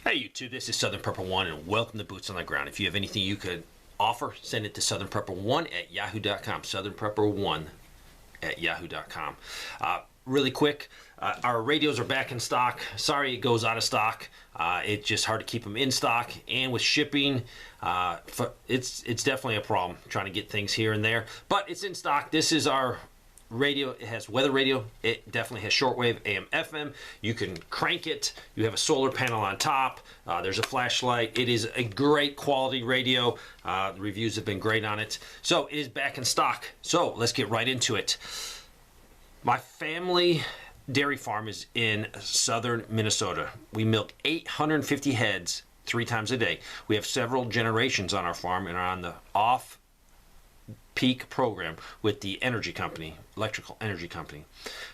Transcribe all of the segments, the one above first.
Hey YouTube, this is Southern Purple One and welcome to Boots on the Ground. If you have anything you could offer, send it to southernpurple1@yahoo.com. southernpurple1@yahoo.com. Really quick, our radios are back in stock. Sorry it goes out of stock. It's just hard to keep them in stock, and with shipping, it's definitely a problem trying to get things here and there. But it's in stock. This is our radio. It has weather radio. It definitely has shortwave AM FM. You can crank it. You have a solar panel on top. There's a flashlight. It is a great quality radio. The reviews have been great on it. So it is back in stock. So let's get right into it. My family dairy farm is in southern Minnesota. We milk 850 heads 3 times a day. We have several generations on our farm and are on the off-peak program with the energy company, electrical energy company.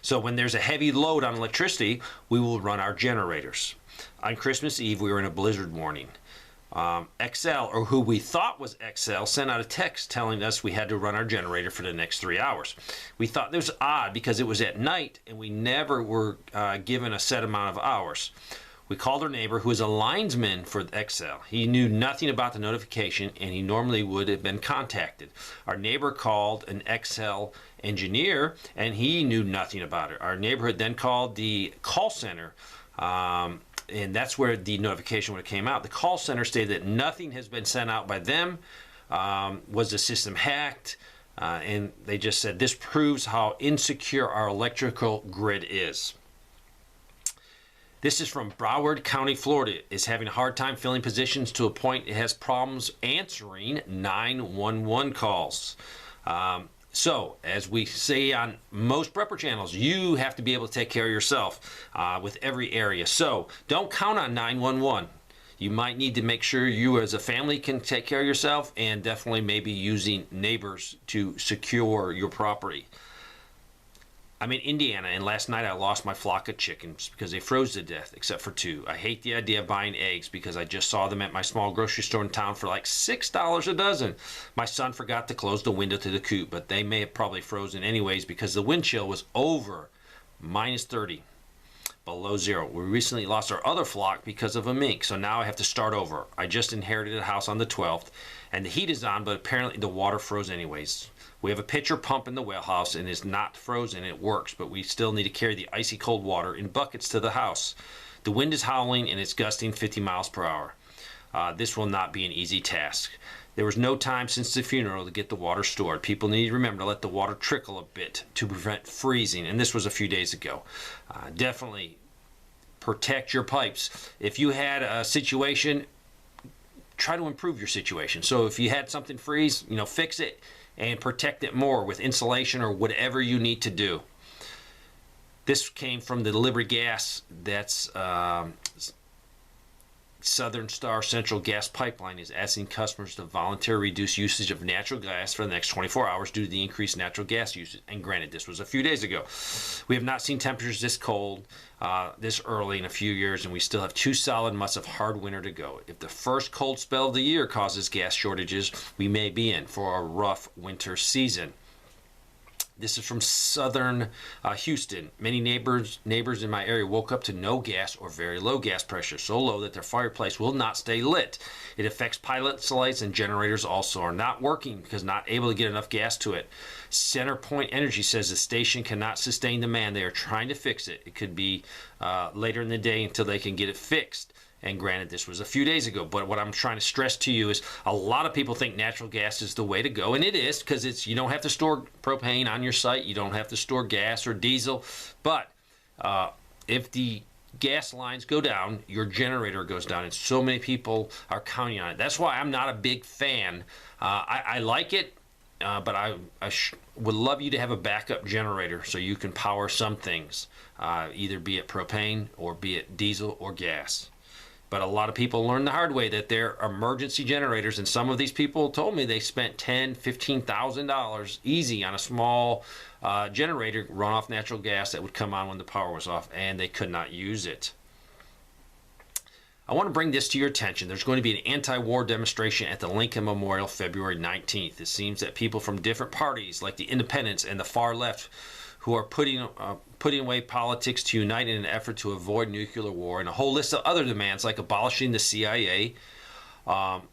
So when there's a heavy load on electricity, we will run our generators. On Christmas Eve, we were in a blizzard warning. XL, or who we thought was XL, sent out a text telling us we had to run our generator for the next 3 hours. We thought this was odd because it was at night and we never were given a set amount of hours. We called our neighbor, who is a linesman for XL. He knew nothing about the notification, and he normally would have been contacted. Our neighbor called an XL engineer, and he knew nothing about it. Our neighborhood then called the call center, and that's where the notification would have came out. The call center stated that nothing has been sent out by them. Was the system hacked? And they just said, this proves how insecure our electrical grid is. This is from Broward County, Florida. Is having a hard time filling positions to a point it has problems answering 911 calls. So, as we say on most prepper channels, you have to be able to take care of yourself with every area. So, don't count on 911. You might need to make sure you as a family can take care of yourself, and definitely maybe using neighbors to secure your property. I'm in Indiana, and last night I lost my flock of chickens because they froze to death, except for 2. I hate the idea of buying eggs because I just saw them at my small grocery store in town for like $6 a dozen. My son forgot to close the window to the coop, but they may have probably frozen anyways because the wind chill was over -30, below 0. We recently lost our other flock because of a mink, so now I have to start over. I just inherited a house on the 12th, and the heat is on, but apparently the water froze anyways. We have a pitcher pump in the well house and it's not frozen. It works, but we still need to carry the icy cold water in buckets to the house. The wind is howling and it's gusting 50 miles per hour. This will not be an easy task. There was no time since the funeral to get the water stored. People need to remember to let the water trickle a bit to prevent freezing, and this was a few days ago. Definitely protect your pipes. If you had a situation, try to improve your situation. So if you had something freeze, fix it and protect it more with insulation or whatever you need to do. This came from the delivery gas. That's Southern Star Central Gas Pipeline is asking customers to voluntarily reduce usage of natural gas for the next 24 hours due to the increased natural gas usage. And granted, this was a few days ago. We have not seen temperatures this cold, this early in a few years, and we still have 2 solid months of hard winter to go. If the first cold spell of the year causes gas shortages, we may be in for a rough winter season. This is from southern Houston. Many neighbors in my area woke up to no gas or very low gas pressure, so low that their fireplace will not stay lit. It affects pilot lights, and generators also are not working because not able to get enough gas to it. CenterPoint Energy says the station cannot sustain demand. They are trying to fix it. It could be later in the day until they can get it fixed. And granted, this was a few days ago, but what I'm trying to stress to you is a lot of people think natural gas is the way to go, and it is, because you don't have to store propane on your site, you don't have to store gas or diesel, but if the gas lines go down, your generator goes down, and so many people are counting on it. That's why I'm not a big fan. I like it, but I would love you to have a backup generator so you can power some things, either be it propane or be it diesel or gas. But a lot of people learn the hard way that they're emergency generators, and some of these people told me they spent $10,000, $15,000 easy on a small generator run off natural gas that would come on when the power was off, and they could not use it. I want to bring this to your attention. There's going to be an anti-war demonstration at the Lincoln Memorial February 19th. It seems that people from different parties, like the independents and the far left, who are putting away politics to unite in an effort to avoid nuclear war, and a whole list of other demands like abolishing the CIA. And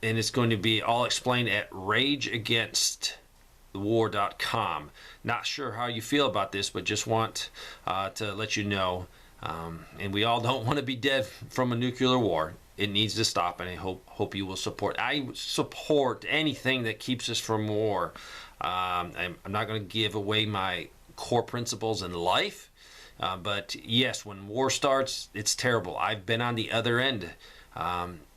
it's going to be all explained at rageagainstthewar.com. Not sure how you feel about this, but just want to let you know. And we all don't want to be dead from a nuclear war. It needs to stop, and I hope you will support. I support anything that keeps us from war. I'm not going to give away my core principles in life, but yes, when war starts, it's terrible. I've been on the other end.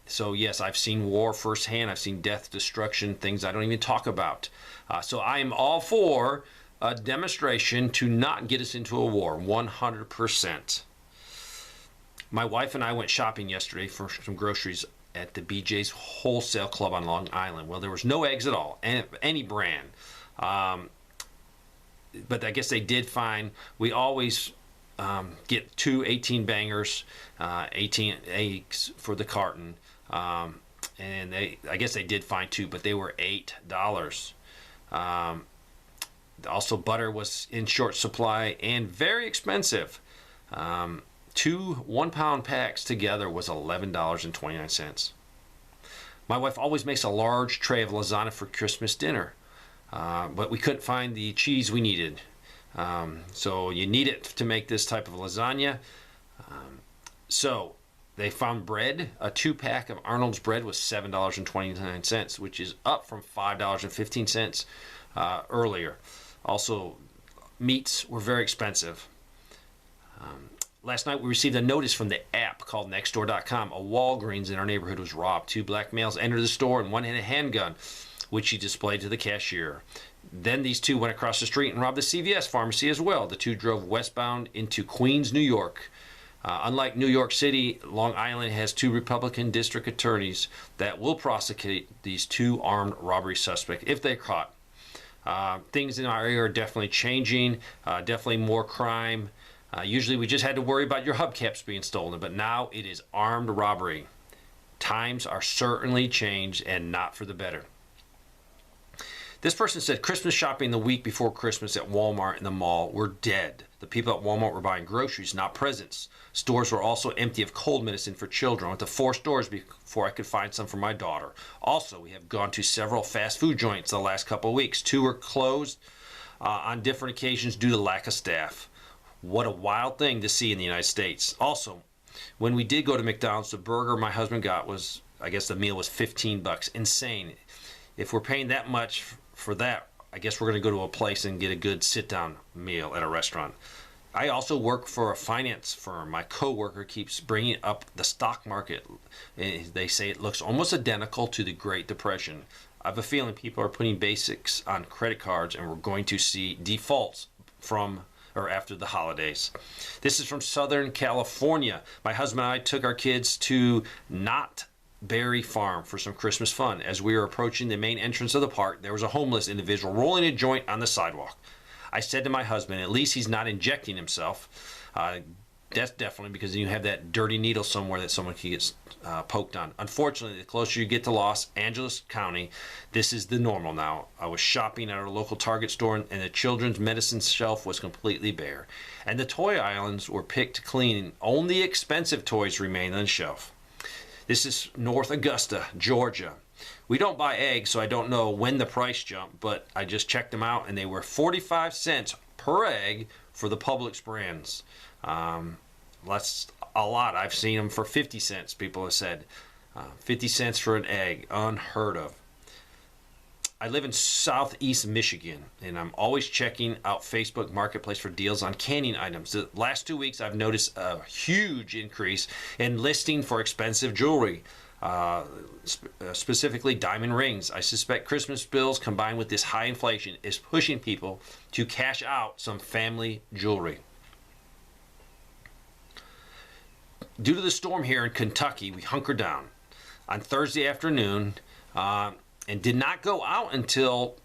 So yes, I've seen war firsthand. I've seen death, destruction, things I don't even talk about. So I am all for a demonstration to not get us into a war, 100%. My wife and I went shopping yesterday for some groceries at the BJ's Wholesale Club on Long Island. Well, there was no eggs at all, any brand. But I guess they did find, we always get 2 18 bangers, 18 eggs for the carton. And I guess they did find 2, but they were $8. Also, butter was in short supply and very expensive. 2 1-pound packs together was $11.29. My wife always makes a large tray of lasagna for Christmas dinner, but we couldn't find the cheese we needed. So you need it to make this type of lasagna. So they found bread. A 2-pack of Arnold's bread was $7.29, which is up from $5.15 earlier. Also, meats were very expensive. Last night we received a notice from the app called Nextdoor.com. A Walgreens in our neighborhood was robbed. 2 black males entered the store and one had a handgun, which he displayed to the cashier. Then these 2 went across the street and robbed the CVS pharmacy as well. The 2 drove westbound into Queens, New York. Unlike New York City, Long Island has 2 Republican district attorneys that will prosecute these 2 armed robbery suspects if they're caught. Things in our area are definitely changing, definitely more crime. Usually we just had to worry about your hubcaps being stolen, but now it is armed robbery. Times are certainly changed, and not for the better. This person said Christmas shopping the week before Christmas at Walmart and the mall were dead. The people at Walmart were buying groceries, not presents. Stores were also empty of cold medicine for children. I went to 4 stores before I could find some for my daughter. Also, we have gone to several fast food joints the last couple of weeks. 2 were closed on different occasions due to lack of staff. What a wild thing to see in the United States. Also, when we did go to McDonald's, the burger my husband got was, I guess the meal was $15. Insane. If we're paying that much for that, I guess we're going to go to a place and get a good sit-down meal at a restaurant. I also work for a finance firm. My coworker keeps bringing up the stock market. They say it looks almost identical to the Great Depression. I have a feeling people are putting basics on credit cards, and we're going to see defaults from or after the holidays. This is from Southern California. My husband and I took our kids to Not Berry Farm for some Christmas fun. As we were approaching the main entrance of the park, there was a homeless individual rolling a joint on the sidewalk. I said to my husband, at least he's not injecting himself. That's definitely because you have that dirty needle somewhere that someone can get poked on. Unfortunately, the closer you get to Los Angeles County, this is the normal now. I was shopping at our local Target store, and the children's medicine shelf was completely bare. And the toy islands were picked clean. Only expensive toys remained on the shelf. This is North Augusta, Georgia. We don't buy eggs, so I don't know when the price jumped, but I just checked them out, and they were 45 cents per egg for the Publix brands. That's a lot. I've seen them for 50 cents, people have said. 50 cents for an egg, unheard of. I live in southeast Michigan, and I'm always checking out Facebook Marketplace for deals on canning items. The last 2 weeks, I've noticed a huge increase in listing for expensive jewelry, specifically diamond rings. I suspect Christmas bills combined with this high inflation is pushing people to cash out some family jewelry. Due to the storm here in Kentucky, we hunkered down on Thursday afternoon and did not go out until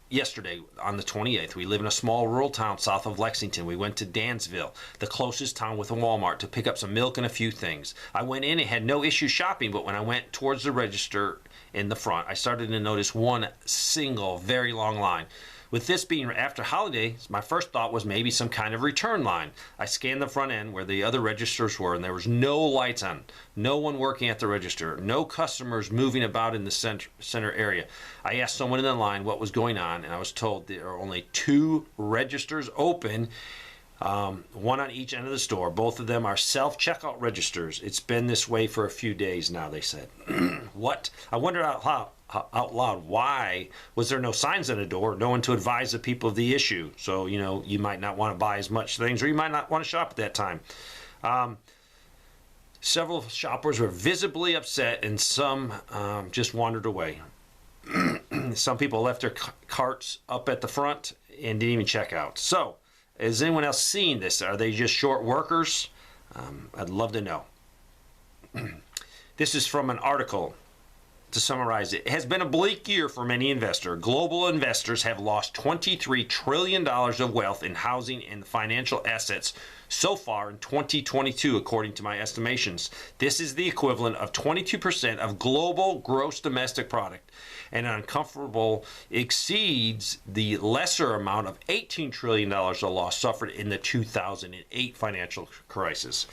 yesterday on the 28th. We live in a small rural town south of Lexington. We went to Dansville, the closest town with a Walmart, to pick up some milk and a few things. I went in and had no issue shopping, but when I went towards the register in the front, I started to notice one single very long line. With this being after holidays, my first thought was maybe some kind of return line. I scanned the front end where the other registers were, and there was no lights on, no one working at the register, no customers moving about in the center area. I asked someone in the line what was going on, and I was told there are only 2 registers open, one on each end of the store. Both of them are self-checkout registers. It's been this way for a few days now, they said. What? I wondered out loud, why was there no signs on the door, no one to advise the people of the issue? So, you might not want to buy as much things, or you might not want to shop at that time. Several shoppers were visibly upset, and some just wandered away. Some people left their carts up at the front and didn't even check out. So, has anyone else seen this? Are they just short workers? I'd love to know. This is from an article. To summarize it has been a bleak year for many investors. Global investors have lost $23 trillion of wealth in housing and financial assets so far in 2022, according to my estimations. This is the equivalent of 22% of global gross domestic product, and uncomfortable exceeds the lesser amount of $18 trillion of loss suffered in the 2008 financial crisis.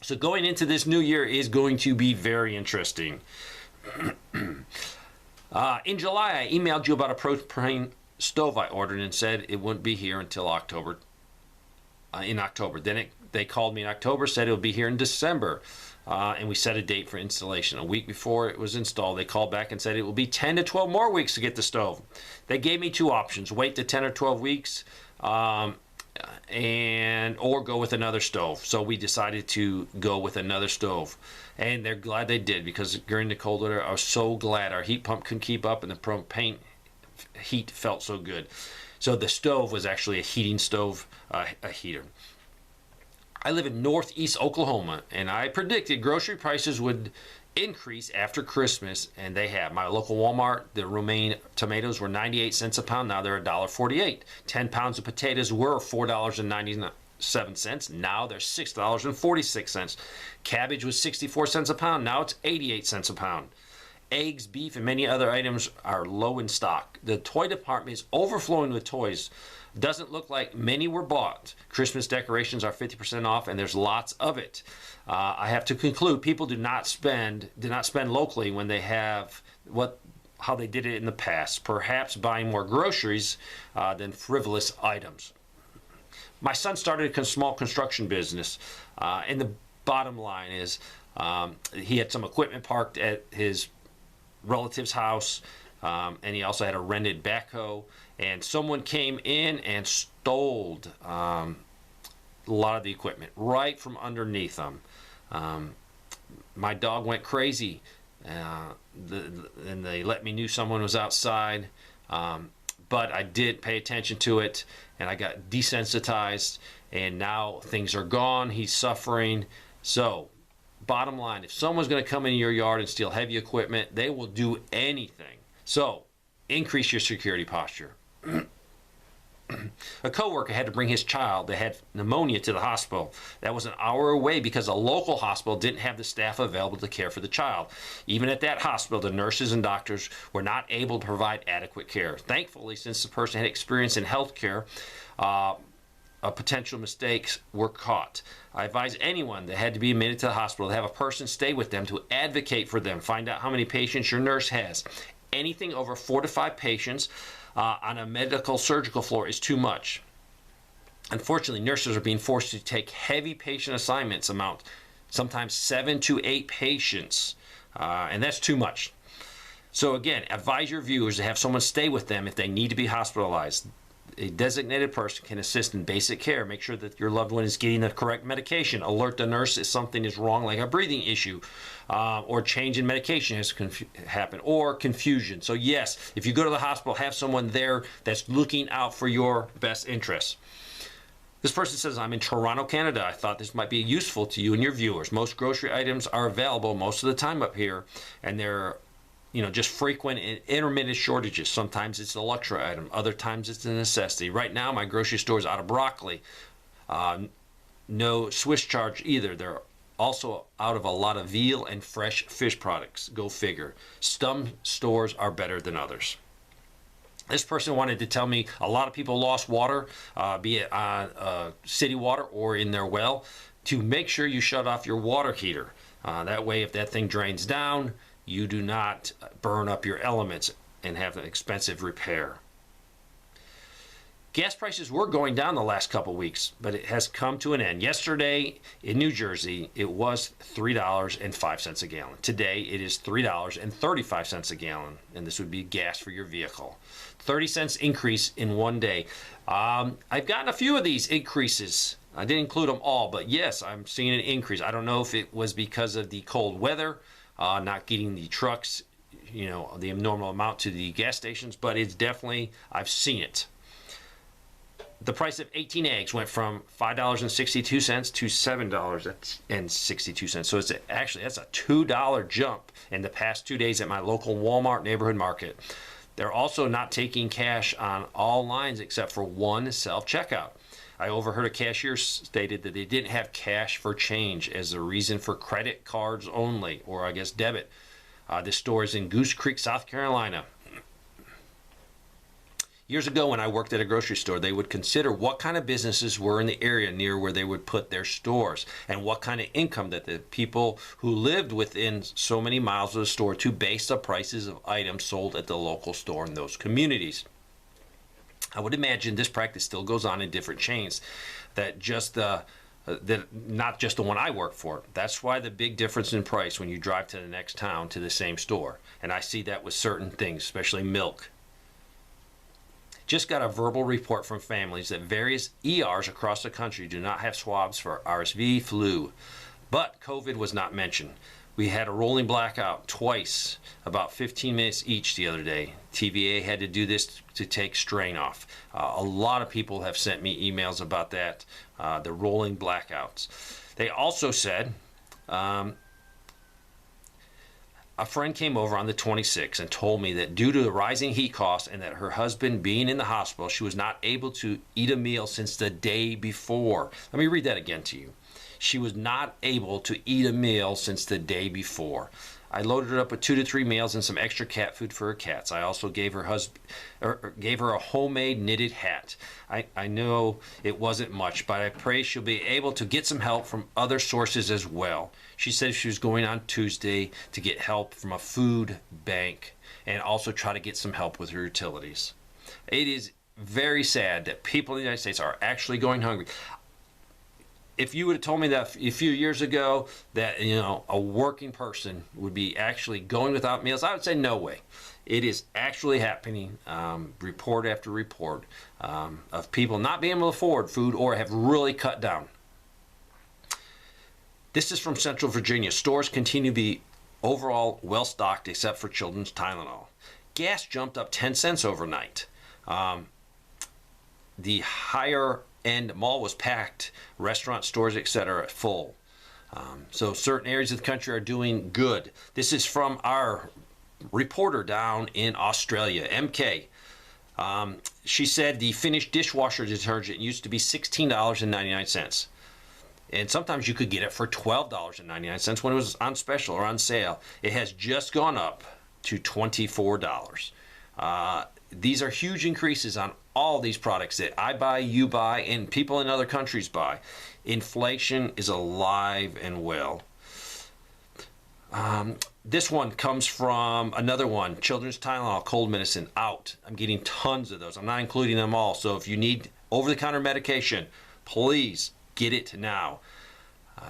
So going into this new year is going to be very interesting. In July, I emailed you about a propane stove I ordered and said it wouldn't be here until October. In October. Then they called me in October, said it would be here in December, and we set a date for installation. A week before it was installed, they called back and said it will be 10 to 12 more weeks to get the stove. They gave me 2 options: wait to 10 or 12 weeks, or go with another stove. So we decided to go with another stove, and they're glad they did, because during the cold weather, I was so glad our heat pump couldn't keep up and the propane heat felt so good. So the stove was actually a heating stove, a heater. I live in northeast Oklahoma, and I predicted grocery prices would increase after Christmas, and they have. My local Walmart, the romaine tomatoes were 98 cents a pound. Now they're $1.48. 10 pounds of potatoes were $4.97. Now they're $6.46. Cabbage was 64 cents a pound. Now it's 88 cents a pound. Eggs, beef, and many other items are low in stock. The toy department is overflowing with toys. Doesn't look like many were bought. Christmas decorations are 50% off, and there's lots of it. I have to conclude, people did not spend locally when they have how they did it in the past. Perhaps buying more groceries than frivolous items. My son started a small construction business, and the bottom line is he had some equipment parked at his relative's house, and he also had a rented backhoe, and someone came in and stole a lot of the equipment right from underneath them. My dog went crazy, and they let me knew someone was outside, but I did pay attention to it, and I got desensitized, and now things are gone. He's suffering. So bottom line, if someone's going to come into your yard and steal heavy equipment, they will do anything. So increase your security posture. A coworker had to bring his child that had pneumonia to the hospital. That was an hour away because a local hospital didn't have the staff available to care for the child. Even at that hospital, the nurses and doctors were not able to provide adequate care. Thankfully, since the person had experience in health care, potential mistakes were caught. I advise anyone that had to be admitted to the hospital to have a person stay with them to advocate for them. Find out how many patients your nurse has. Anything over 4 to 5 patients on a medical surgical floor is too much. Unfortunately, nurses are being forced to take heavy patient assignments, sometimes 7 to 8 patients, and that's too much. So again, advise your viewers to have someone stay with them if they need to be hospitalized. A designated person can assist in basic care. Make sure that your loved one is getting the correct medication. Alert the nurse if something is wrong, like a breathing issue, or change in medication has happened, or confusion. So yes, if you go to the hospital, have someone there that's looking out for your best interests. This person says, I'm in Toronto, Canada. I thought this might be useful to you and your viewers. Most grocery items are available most of the time up here, and they're just frequent and intermittent shortages. Sometimes it's a luxury item. Other times it's a necessity. Right now, my grocery store is out of broccoli. No Swiss chard either. They're also out of a lot of veal and fresh fish products. Go figure. Some stores are better than others. This person wanted to tell me a lot of people lost water, be it on city water or in their well, to make sure you shut off your water heater. That way, if that thing drains down, you do not burn up your elements and have an expensive repair. Gas prices were going down the last couple weeks, but it has come to an end. Yesterday in New Jersey, it was $3.05 a gallon. Today, it is $3.35 a gallon, and this would be gas for your vehicle. 30 cents increase in one day. I've gotten a few of these increases. I didn't include them all, but yes, I'm seeing an increase. I don't know if it was because of the cold weather, not getting the trucks, the normal amount to the gas stations, but it's definitely, I've seen it. The price of 18 eggs went from $5.62 to $7.62. So that's a $2 jump in the past 2 days at my local Walmart neighborhood market. They're also not taking cash on all lines except for one self-checkout. I overheard a cashier stated that they didn't have cash for change as a reason for credit cards only, or I guess debit. This store is in Goose Creek, South Carolina. Years ago when I worked at a grocery store, they would consider what kind of businesses were in the area near where they would put their stores and what kind of income that the people who lived within so many miles of the store to base the prices of items sold at the local store in those communities. I would imagine this practice still goes on in different chains, that not just the one I work for. That's why the big difference in price when you drive to the next town to the same store. And I see that with certain things, especially milk. Just got a verbal report from families that various ERs across the country do not have swabs for RSV, flu, but COVID was not mentioned. We had a rolling blackout twice, about 15 minutes each the other day. TVA had to do this to take strain off. A lot of people have sent me emails about that, the rolling blackouts. They also said, a friend came over on the 26th and told me that due to the rising heat costs and that her husband being in the hospital, she was not able to eat a meal since the day before. Let me read that again to you. She was not able to eat a meal since the day before. I loaded her up with 2 to 3 meals and some extra cat food for her cats. I also gave her a homemade knitted hat. I know it wasn't much, but I pray she'll be able to get some help from other sources as well. She said she was going on Tuesday to get help from a food bank and also try to get some help with her utilities. It is very sad that people in the United States are actually going hungry. If you would have told me that a few years ago that a working person would be actually going without meals, I would say no way. It is actually happening, report after report, of people not being able to afford food or have really cut down. This is from Central Virginia. Stores continue to be overall well stocked except for children's Tylenol. Gas jumped up 10 cents overnight. The higher end mall was packed, restaurant, stores, etc. full. So certain areas of the country are doing good. This is from our reporter down in Australia, MK. She said the Finnish dishwasher detergent used to be $16.99. And sometimes you could get it for $12.99 when it was on special or on sale. It has just gone up to $24. These are huge increases on all these products that I buy, you buy, and people in other countries buy. Inflation is alive and well. This one comes from another one, Children's Tylenol cold medicine out. I'm getting tons of those. I'm not including them all. So if you need over-the-counter medication, please get it now.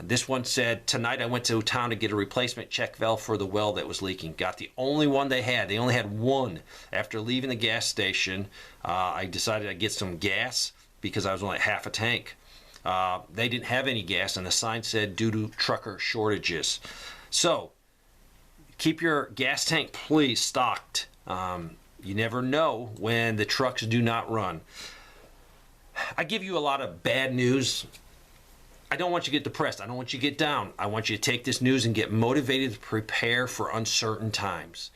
This one said, tonight I went to town to get a replacement check valve for the well that was leaking. Got the only one they had. They only had one. After leaving the gas station, I decided I'd get some gas because I was only at half a tank. They didn't have any gas, and the sign said due to trucker shortages. So keep your gas tank, please, stocked. You never know when the trucks do not run. I give you a lot of bad news. I don't want you to get depressed. I don't want you to get down. I want you to take this news and get motivated to prepare for uncertain times.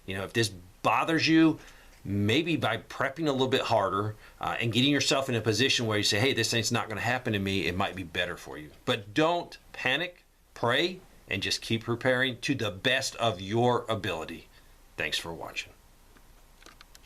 If this bothers you, maybe by prepping a little bit harder and getting yourself in a position where you say, hey, this thing's not going to happen to me, it might be better for you. But don't panic, pray, and just keep preparing to the best of your ability. Thanks for watching.